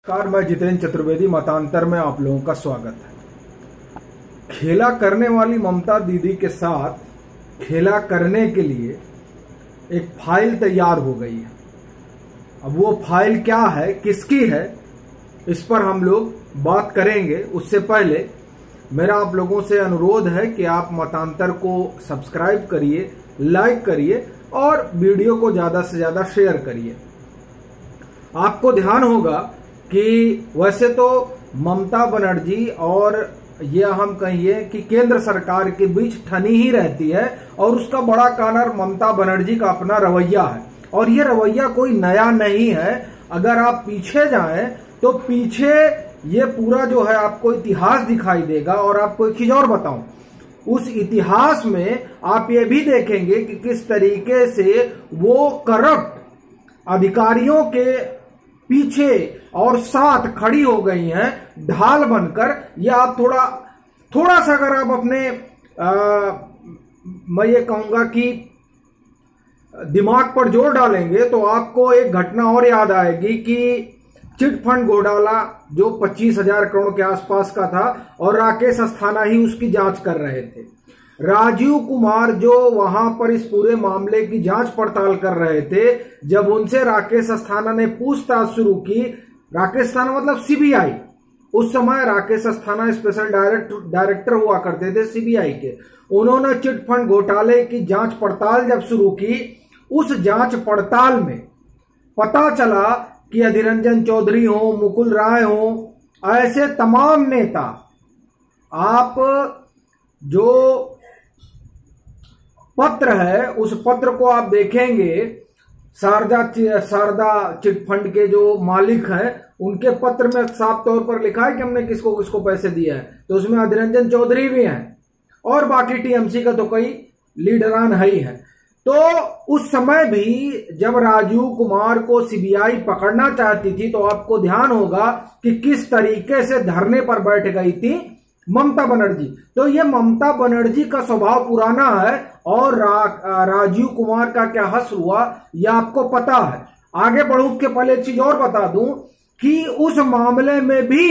नमस्कार, मैं जितेंद्र चतुर्वेदी। मतांतर में आप लोगों का स्वागत है। खेला करने वाली ममता दीदी के साथ खेला करने के लिए एक फाइल तैयार हो गई है। अब वो फाइल क्या है, किसकी है, इस पर हम लोग बात करेंगे। उससे पहले मेरा आप लोगों से अनुरोध है कि आप मतांतर को सब्सक्राइब करिए, लाइक करिए और वीडियो को ज्यादा से ज्यादा शेयर करिए। आपको ध्यान होगा कि वैसे तो ममता बनर्जी और ये हम कहिए कि केंद्र सरकार के बीच ठनी ही रहती है और उसका बड़ा कारण ममता बनर्जी का अपना रवैया है। और ये रवैया कोई नया नहीं है। अगर आप पीछे जाएं तो पीछे ये पूरा जो है आपको इतिहास दिखाई देगा। और आपको एक चीज और बताऊं, उस इतिहास में आप ये भी देखेंगे कि किस तरीके से वो करप्ट अधिकारियों के पीछे और साथ खड़ी हो गई हैं ढाल बनकर। या आप थोड़ा सा अगर आप अपने मैं ये कहूंगा कि दिमाग पर जोर डालेंगे तो आपको एक घटना और याद आएगी कि चिट फंड घोटाला जो 25,000 करोड़ के आसपास का था और राकेश अस्थाना ही उसकी जांच कर रहे थे। राजीव कुमार जो वहां पर इस पूरे मामले की जांच पड़ताल कर रहे थे, जब उनसे राकेश अस्थाना ने पूछताछ शुरू की, राकेश अस्थाना मतलब सीबीआई, उस समय राकेश अस्थाना स्पेशल डायरेक्टर हुआ करते थे सीबीआई के, उन्होंने चिट फंड घोटाले की जांच पड़ताल जब शुरू की, उस जांच पड़ताल में पता चला कि अधीर रंजन चौधरी हो, मुकुल राय हो, ऐसे तमाम नेता, आप जो पत्र है उस पत्र को आप देखेंगे, शारदा चिट फंड के जो मालिक हैं उनके पत्र में साफ तौर पर लिखा है कि हमने किसको किसको पैसे दिए हैं। तो उसमें अधीर रंजन चौधरी भी हैं और बाकी टीएमसी का तो कई लीडरान है ही है। तो उस समय भी जब राजीव कुमार को सीबीआई पकड़ना चाहती थी तो आपको ध्यान होगा कि किस तरीके से धरने पर बैठ गई थी ममता बनर्जी। तो ये ममता बनर्जी का स्वभाव पुराना है और राजीव कुमार का क्या हश्र हुआ यह आपको पता है। आगे बढ़ूं उसके पहले एक चीज और बता दूं कि उस मामले में भी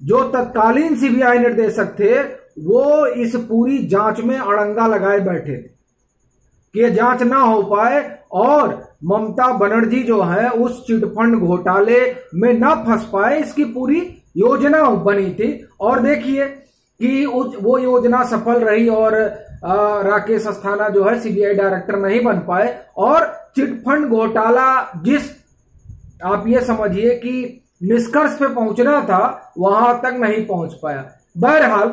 जो तत्कालीन सीबीआई निर्देशक थे वो इस पूरी जांच में अड़ंगा लगाए बैठे थे कि यह जांच ना हो पाए और ममता बनर्जी जो है उस चिटफंड घोटाले में ना फंस पाए, इसकी पूरी योजना बनी थी। और देखिए कि वो योजना सफल रही और राकेश अस्थाना जो है सीबीआई डायरेक्टर नहीं बन पाए और चिटफंड घोटाला जिस आप ये समझिए कि निष्कर्ष पे पहुंचना था वहां तक नहीं पहुंच पाया। बहरहाल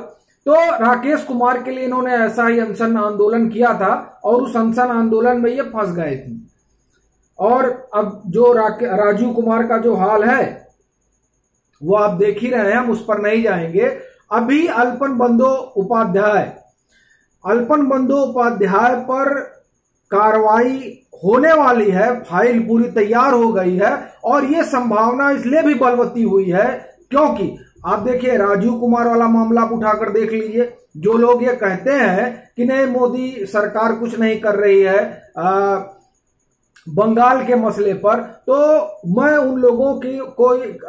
तो राकेश कुमार के लिए इन्होंने ऐसा ही अनशन आंदोलन किया था और उस अनशन आंदोलन में ये फंस गए थे। और अब जो राजीव कुमार का जो हाल है वो आप देख ही रहे हैं, हम उस पर नहीं जाएंगे। अभी अल्पन बंदोपाध्याय पर कार्रवाई होने वाली है, फाइल पूरी तैयार हो गई है और ये संभावना इसलिए भी बलवती हुई है क्योंकि आप देखिए राजीव कुमार वाला मामला आप उठाकर देख लीजिए। जो लोग ये कहते हैं कि नहीं मोदी सरकार कुछ नहीं कर रही है बंगाल के मसले पर, तो मैं उन लोगों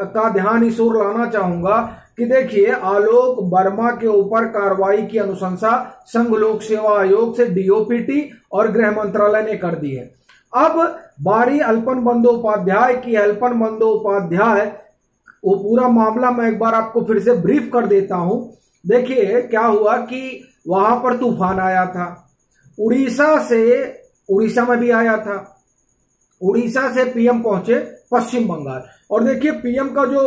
का ध्यान इस ओर लाना चाहूंगा कि देखिए आलोक वर्मा के ऊपर कार्रवाई की अनुशंसा संघ लोक सेवा आयोग से डीओपीटी और गृह मंत्रालय ने कर दी है। अब बारी अल्पन बंदोपाध्याय की। अल्पन बंदोपाध्याय वो पूरा मामला मैं एक बार आपको फिर से ब्रीफ कर देता हूं। देखिए क्या हुआ कि वहां पर तूफान आया था, उड़ीसा में भी आया था। उड़ीसा से पीएम पहुंचे पश्चिम बंगाल और देखिए पीएम का जो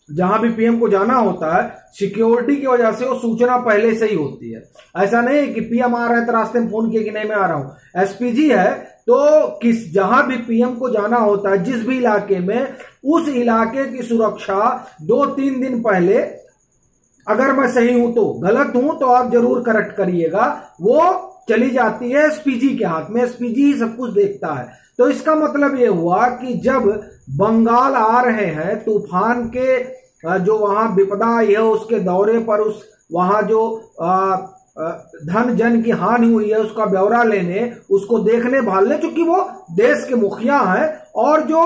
जहां भी पीएम को जाना होता है सिक्योरिटी की वजह से वो सूचना पहले से ही होती है। ऐसा नहीं है कि पीएम आ रहा है तो रास्ते में फोन किया कि नहीं मैं आ रहा हूं। एसपीजी है तो जहां भी पीएम को जाना होता है जिस भी इलाके में, उस इलाके की सुरक्षा 2-3 दिन पहले, अगर मैं सही हूं तो, गलत हूं तो आप जरूर करेक्ट करिएगा, वो चली जाती है एसपीजी के हाथ में। एसपीजी ही सब कुछ देखता है। तो इसका मतलब यह हुआ कि जब बंगाल आ रहे हैं तूफान के जो वहां विपदा आई है उसके दौरे पर, उस वहां जो धन जन की हानि हुई है उसका ब्यौरा लेने, उसको देखने भालने, चूंकि वो देश के मुखिया हैं और जो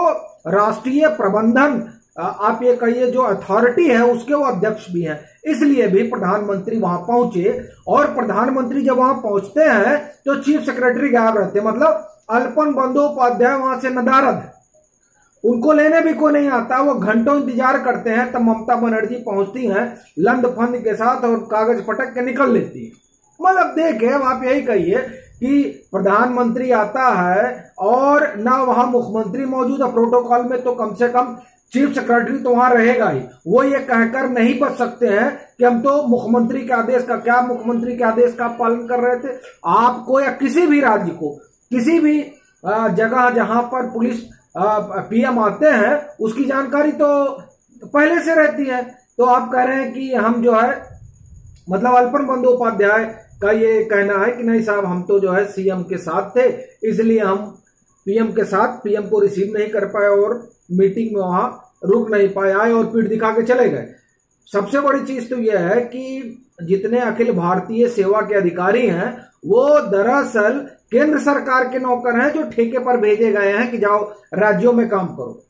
राष्ट्रीय प्रबंधन आप ये कहिए जो अथॉरिटी है उसके वो अध्यक्ष भी हैं। इसलिए भी प्रधानमंत्री वहां पहुंचे, और प्रधानमंत्री जब वहां पहुंचते हैं तो चीफ सेक्रेटरी गायब रहते हैं, मतलब अल्पन बंदोपाध्याय वहां से नदारद है, उनको लेने भी कोई नहीं आता। वो घंटों इंतजार करते हैं, तब ममता बनर्जी पहुंचती हैं लंड फंद के साथ और कागज पटक के निकल लेती है। मतलब देखे, अब आप यही कहिए कि प्रधानमंत्री आता है और ना वहां मुख्यमंत्री मौजूद है, प्रोटोकॉल में तो कम से कम चीफ सेक्रेटरी तो वहां रहेगा ही। वो ये कहकर नहीं बच सकते हैं कि हम तो मुख्यमंत्री के आदेश का, क्या मुख्यमंत्री के आदेश का पालन कर रहे थे? आपको या किसी भी राज्य को, किसी भी जगह जहां पर पुलिस पीएम आते हैं उसकी जानकारी तो पहले से रहती है। तो आप कह रहे हैं कि हम जो है, मतलब अल्पन बंदोपाध्याय का ये कहना है कि नहीं साहब, हम तो जो है सीएम के साथ थे, इसलिए हम पीएम के साथ पीएम को रिसीव नहीं कर पाए और मीटिंग में वहां रुक नहीं पाए, आए और पीठ दिखा के चले गए। सबसे बड़ी चीज तो यह है कि जितने अखिल भारतीय सेवा के अधिकारी हैं वो दरअसल केंद्र सरकार के नौकर हैं जो ठेके पर भेजे गए हैं कि जाओ राज्यों में काम करो।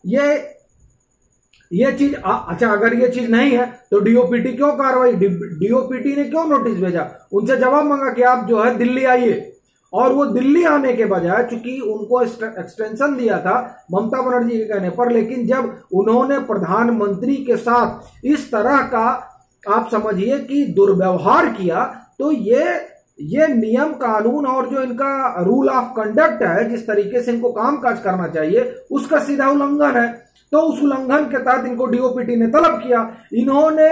ये चीज अच्छा, अगर ये चीज नहीं है तो डीओपीटी क्यों कार्रवाई, डीओपीटी ने क्यों नोटिस भेजा? उनसे जवाब मांगा कि आप जो है दिल्ली आइए, और वो दिल्ली आने के बजाय, चूंकि उनको एक्सटेंशन दिया था ममता बनर्जी के कहने पर, लेकिन जब उन्होंने प्रधानमंत्री के साथ इस तरह का आप समझिए कि दुर्व्यवहार किया, तो ये नियम कानून और जो इनका रूल ऑफ कंडक्ट है, जिस तरीके से इनको कामकाज करना चाहिए, उसका सीधा उल्लंघन है। तो उस उल्लंघन के तहत इनको डीओपीटी ने तलब किया। इन्होंने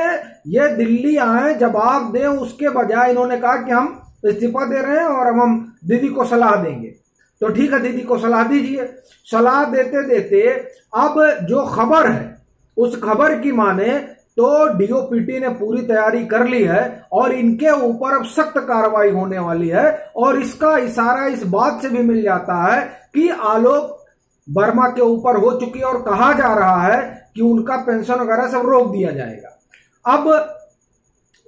ये दिल्ली आए जवाब दें, उसके बजाय इन्होंने कहा कि हम इस्तीफा दे रहे हैं और अब हम दीदी को सलाह देंगे। तो ठीक है, दीदी को सलाह दीजिए। सलाह देते देते अब जो खबर है उस खबर की माने तो डीओपीटी ने पूरी तैयारी कर ली है और इनके ऊपर अब सख्त कार्रवाई होने वाली है। और इसका इशारा इस बात से भी मिल जाता है कि आलोक वर्मा के ऊपर हो चुकी है और कहा जा रहा है कि उनका पेंशन वगैरह सब रोक दिया जाएगा। अब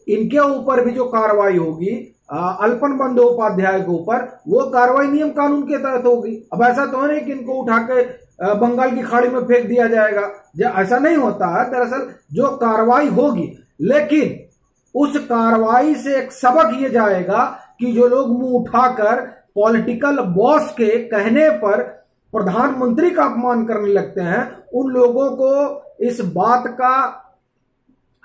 इनके ऊपर भी जो कार्रवाई होगी अल्पन बंदोपाध्याय के ऊपर, वो कार्रवाई नियम कानून के तहत होगी। अब ऐसा तो नहीं कि इनको उठा के बंगाल की खाड़ी में फेंक दिया जाएगा, ऐसा नहीं होता है। दरअसल जो कार्रवाई होगी, लेकिन उस कार्रवाई से एक सबक ये जाएगा कि जो लोग मुंह उठाकर पॉलिटिकल बॉस के कहने पर प्रधानमंत्री का अपमान करने लगते हैं, उन लोगों को इस बात का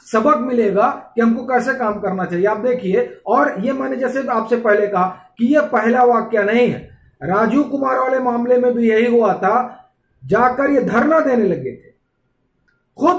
सबक मिलेगा कि हमको कैसे काम करना चाहिए। आप देखिए, और ये मैंने जैसे आपसे पहले कहा कि ये पहला वाक्य नहीं है, राजीव कुमार वाले मामले में भी यही हुआ था। जाकर ये धरना देने लगे थे, खुद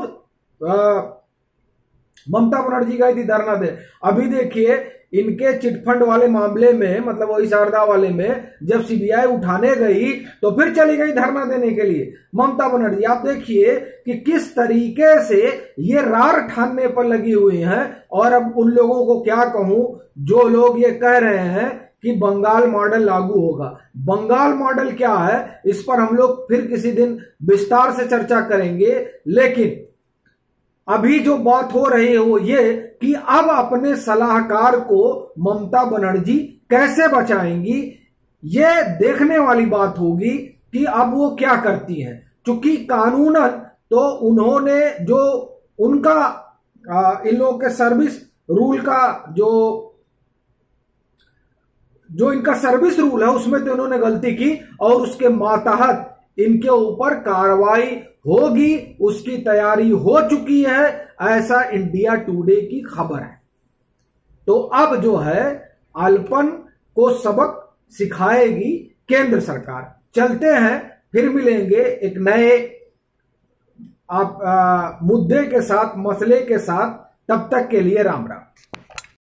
ममता बनर्जी गई थी धरना दे। अभी देखिए इनके चिटफंड वाले मामले में, मतलब वही शारदा वाले में, जब सीबीआई उठाने गई तो फिर चली गई धरना देने के लिए ममता बनर्जी। आप देखिए कि किस तरीके से ये रार ठानने पर लगी हुई हैं। और अब उन लोगों को क्या कहूं जो लोग ये कह रहे हैं कि बंगाल मॉडल लागू होगा। बंगाल मॉडल क्या है, इस पर हम लोग फिर किसी दिन विस्तार से चर्चा करेंगे। लेकिन अभी जो बात हो रही है वो ये कि अब अपने सलाहकार को ममता बनर्जी कैसे बचाएंगी, ये देखने वाली बात होगी कि अब वो क्या करती हैं। चूंकि कानूनन तो उन्होंने जो उनका इन लोगों के सर्विस रूल का जो इनका सर्विस रूल है उसमें तो उन्होंने गलती की और उसके मातहत इनके ऊपर कार्रवाई होगी, उसकी तैयारी हो चुकी है, ऐसा इंडिया टुडे की खबर है। तो अब जो है अल्पन को सबक सिखाएगी केंद्र सरकार। चलते हैं, फिर मिलेंगे एक नए मुद्दे के साथ, मसले के साथ। तब तक के लिए राम राम।